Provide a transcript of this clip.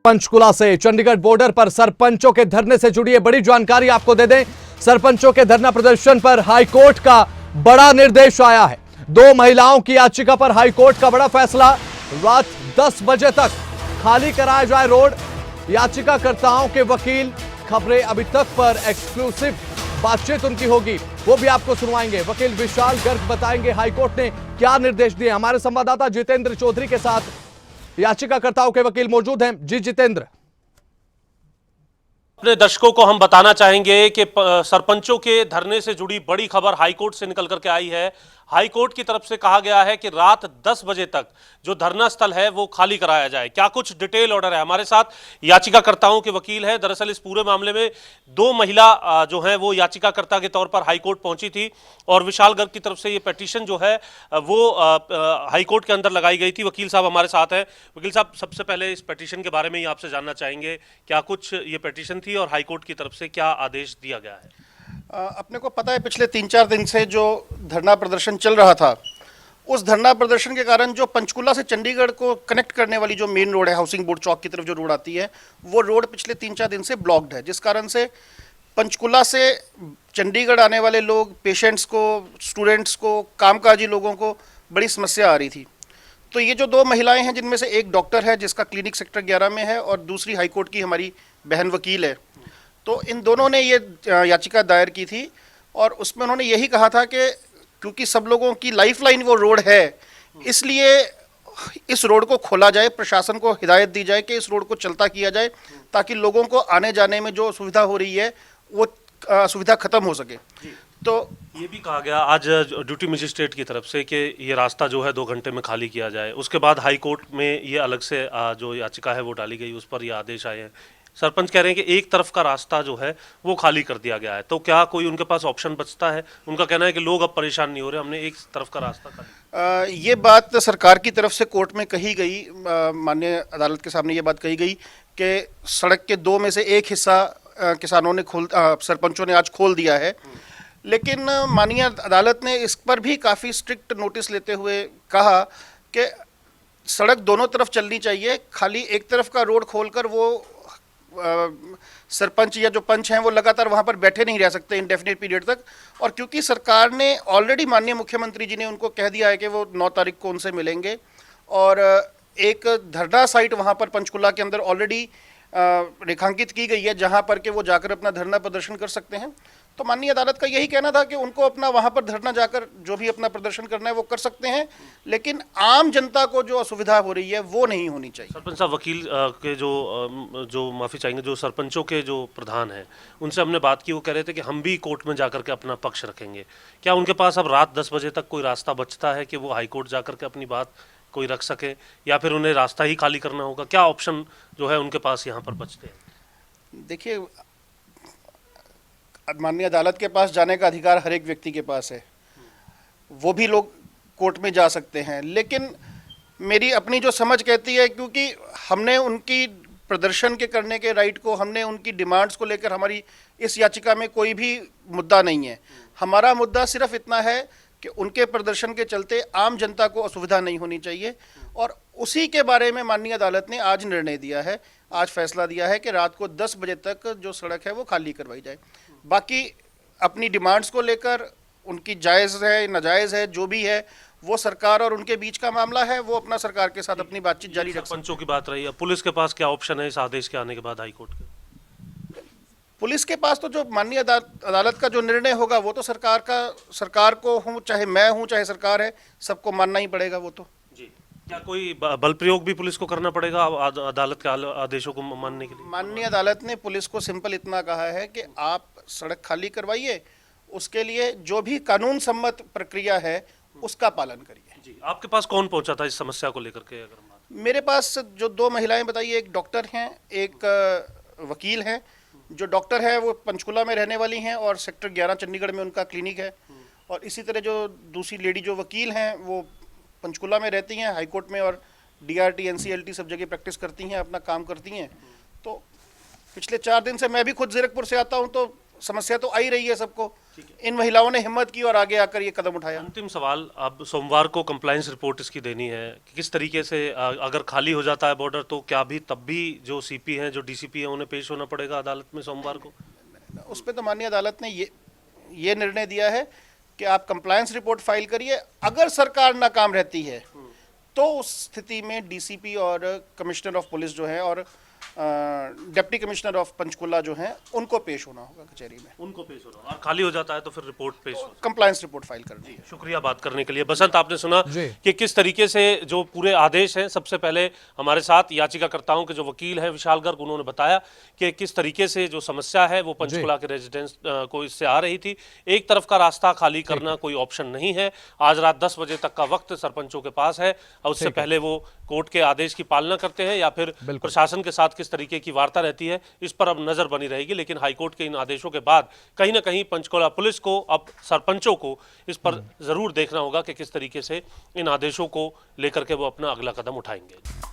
पंचकुला से चंडीगढ़ बॉर्डर पर सरपंचों के धरने से जुड़ी बड़ी जानकारी आपको दे दें। सरपंचों के धरना प्रदर्शन पर हाईकोर्ट का बड़ा निर्देश आया है। 2 महिलाओं की याचिका पर हाईकोर्ट का बड़ा फैसला। रात 10 बजे तक खाली कराया जाए रोड। याचिकाकर्ताओं के वकील खबरें अभी तक पर एक्सक्लूसिव बातचीत उनकी होगी, वो भी आपको सुनवाएंगे। वकील विशाल गर्ग बताएंगे हाईकोर्ट ने क्या निर्देश दिए। हमारे संवाददाता जितेंद्र चौधरी के साथ याचिकाकर्ताओं के वकील मौजूद हैं। जी जितेंद्र। अपने दर्शकों को हम बताना चाहेंगे कि सरपंचों के धरने से जुड़ी बड़ी खबर हाईकोर्ट से निकल करके आई है। हाईकोर्ट की तरफ से कहा गया है कि रात 10 बजे तक जो धरना स्थल है वो खाली कराया जाए। क्या कुछ डिटेल ऑर्डर है, हमारे साथ याचिकाकर्ताओं के वकील हैं। दरअसल इस पूरे मामले में 2 महिला जो है वो याचिकाकर्ता के तौर पर हाईकोर्ट पहुंची थी और विशाल गर्ग की तरफ से ये पिटीशन जो है वो हाईकोर्ट के अंदर लगाई गई थी। वकील साहब हमारे साथ हैं। वकील साहब, सबसे पहले इस पिटीशन के बारे में ही आपसे जानना चाहेंगे, क्या कुछ ये पिटीशन थी और हाईकोर्ट की तरफ से क्या आदेश दिया गया है? अपने को पता है पिछले 3-4 दिन से जो धरना प्रदर्शन चल रहा था, उस धरना प्रदर्शन के कारण जो पंचकुला से चंडीगढ़ को कनेक्ट करने वाली जो मेन रोड है, हाउसिंग बोर्ड चौक की तरफ जो रोड आती है, वो रोड पिछले 3-4 दिन से ब्लॉक्ड है, जिस कारण से पंचकुला से चंडीगढ़ आने वाले लोग, पेशेंट्स को, स्टूडेंट्स को, कामकाजी लोगों को बड़ी समस्या आ रही थी। तो ये जो 2 महिलाएं हैं, जिनमें से एक डॉक्टर है जिसका क्लिनिक सेक्टर 11 में है और दूसरी हाईकोर्ट की हमारी बहन वकील है, तो इन दोनों ने ये याचिका दायर की थी और उसमें उन्होंने यही कहा था कि क्योंकि सब लोगों की लाइफलाइन वो रोड है, इसलिए इस रोड को खोला जाए, प्रशासन को हिदायत दी जाए कि इस रोड को चलता किया जाए ताकि लोगों को आने जाने में जो असुविधा हो रही है वो असुविधा खत्म हो सके। तो ये भी कहा गया आज ड्यूटी मजिस्ट्रेट की तरफ से कि ये रास्ता जो है 2 घंटे में खाली किया जाए। उसके बाद हाईकोर्ट में ये अलग से जो याचिका है वो डाली गई, उस पर ये आदेश आए हैं। सरपंच कह रहे हैं कि एक तरफ का रास्ता जो है वो खाली कर दिया गया है, तो क्या कोई उनके पास ऑप्शन बचता है? उनका कहना है कि लोग अब परेशान नहीं हो रहे, हमने एक तरफ का रास्ता खाली। ये बात सरकार की तरफ से कोर्ट में कही गई, माननीय अदालत के सामने ये बात कही गई कि सड़क के 2 में से एक हिस्सा किसानों ने सरपंचों ने आज खोल दिया है, लेकिन माननीय अदालत ने इस पर भी काफ़ी स्ट्रिक्ट नोटिस लेते हुए कहा कि सड़क दोनों तरफ चलनी चाहिए, खाली एक तरफ का रोड खोलकर वो सरपंच या जो पंच हैं वो लगातार वहाँ पर बैठे नहीं रह सकते इंडेफिनिट पीरियड तक। और क्योंकि सरकार ने ऑलरेडी माननीय मुख्यमंत्री जी ने उनको कह दिया है कि वो 9 तारीख को उनसे मिलेंगे और एक धरना साइट वहाँ पर पंचकुला के अंदर ऑलरेडी रेखांकित की गई है जहाँ पर कि वो जाकर अपना धरना प्रदर्शन कर सकते हैं, तो माननीय अदालत का यही कहना था कि उनको अपना वहाँ पर धरना जाकर जो भी अपना प्रदर्शन करना है वो कर सकते हैं, लेकिन आम जनता को जो असुविधा हो रही है वो नहीं होनी चाहिए। सरपंच साहब, वकील के जो माफ़ी चाहेंगे, जो सरपंचों के जो प्रधान हैं उनसे हमने बात की, वो कह रहे थे कि हम भी कोर्ट में जाकर के अपना पक्ष रखेंगे। क्या उनके पास अब रात 10 बजे तक कोई रास्ता बचता है कि वो हाईकोर्ट जाकर के अपनी बात कोई रख सके, या फिर उन्हें रास्ता ही खाली करना होगा? क्या ऑप्शन जो है उनके पास यहाँ पर बचते हैं? देखिए, माननीय अदालत के पास जाने का अधिकार हर एक व्यक्ति के पास है, वो भी लोग कोर्ट में जा सकते हैं, लेकिन मेरी अपनी जो समझ कहती है, क्योंकि हमने उनकी प्रदर्शन के करने के राइट को, हमने उनकी डिमांड्स को लेकर, हमारी इस याचिका में कोई भी मुद्दा नहीं है। हमारा मुद्दा सिर्फ इतना है कि उनके प्रदर्शन के चलते आम जनता को असुविधा नहीं होनी चाहिए, और उसी के बारे में माननीय अदालत ने आज निर्णय दिया है, आज फैसला दिया है कि रात को 10 बजे तक जो सड़क है वो खाली करवाई जाए। बाकी अपनी डिमांड्स को लेकर उनकी जायज़ है नाजायज़ है, जो भी है वो सरकार और उनके बीच का मामला है, वो अपना सरकार के साथ अपनी बातचीत जारी रख सकते हैं। सरपंचों की बात रही है, पुलिस के पास क्या ऑप्शन है इस आदेश के आने के बाद हाईकोर्ट के? पुलिस के पास तो जो माननीय अदालत का जो निर्णय होगा वो तो सरकार को हूँ, चाहे मैं हूँ, चाहे सरकार है, सबको मानना ही पड़ेगा वो तो। जी, क्या कोई बल प्रयोग भी पुलिस को करना पड़ेगा अदालत के आदेशों को मानने के लिए? माननीय अदालत ने पुलिस को सिंपल इतना कहा है कि आप सड़क खाली करवाइए, उसके लिए जो भी कानून सम्मत प्रक्रिया है उसका पालन करिए। जी, आपके पास कौन पहुंचा था इस समस्या को लेकर के? अगर मेरे पास जो 2 महिलाएं बताइए, एक डॉक्टर हैं, एक वकील हैं। जो डॉक्टर है वो पंचकुला में रहने वाली हैं और सेक्टर 11 चंडीगढ़ में उनका क्लिनिक है, और इसी तरह जो दूसरी लेडी जो वकील हैं वो पंचकुला में रहती हैं, हाईकोर्ट में और DRT NCLT सब जगह प्रैक्टिस करती हैं, अपना काम करती हैं। तो पिछले 4 दिन से मैं भी खुद जीरकपुर से आता हूं, तो समस्या तो आई रही है सबको। इन महिलाओं ने हिम्मत की और आगे आकर ये कदम उठाया। अंतिम सवाल, अब सोमवार को कंप्लायंस रिपोर्ट इसकी देनी है कि किस तरीके से अगर खाली हो जाता है बॉर्डर तो क्या भी तब भी जो सीपी हैं, जो डीसीपी हैं, उन्हें पेश होना पड़ेगा अदालत में सोमवार को? उस पर तो माननीय अदालत ने ये निर्णय दिया है कि आप कंप्लायंस रिपोर्ट फाइल करिए। अगर सरकार नाकाम रहती है तो उस स्थिति में डीसीपी और कमिश्नर ऑफ पुलिस जो है और डिप्टी कमिश्नर ऑफ पंचकुला जो हैं उनको पेश होना होगा कचहरी में। उनको पेश होना, और खाली हो जाता है तो फिर रिपोर्ट पेश हो, कंप्लायंस रिपोर्ट फाइल करनी है। शुक्रिया बात करने के लिए। बसंत, आपने सुना कि किस तरीके से जो पूरे आदेश हैं, सबसे पहले हमारे साथ याचिकाकर्ताओं के जो वकील हैं विशाल गर्ग, उन्होंने बताया कि किस तरीके से जो समस्या है वो पंचकुला के रेजिडेंट्स को इससे आ रही थी। एक तरफ का रास्ता खाली करना कोई ऑप्शन नहीं है। आज रात 10 बजे तक का वक्त सरपंचों के पास है और उससे पहले वो कोर्ट के आदेश की पालना करते हैं या फिर प्रशासन के साथ किस तरीके की वार्ता रहती है, इस पर अब नजर बनी रहेगी। लेकिन हाईकोर्ट के इन आदेशों के बाद कहीं ना कहीं पंचकुला पुलिस को, अब सरपंचों को इस पर जरूर देखना होगा कि किस तरीके से इन आदेशों को लेकर के वो अपना अगला कदम उठाएंगे।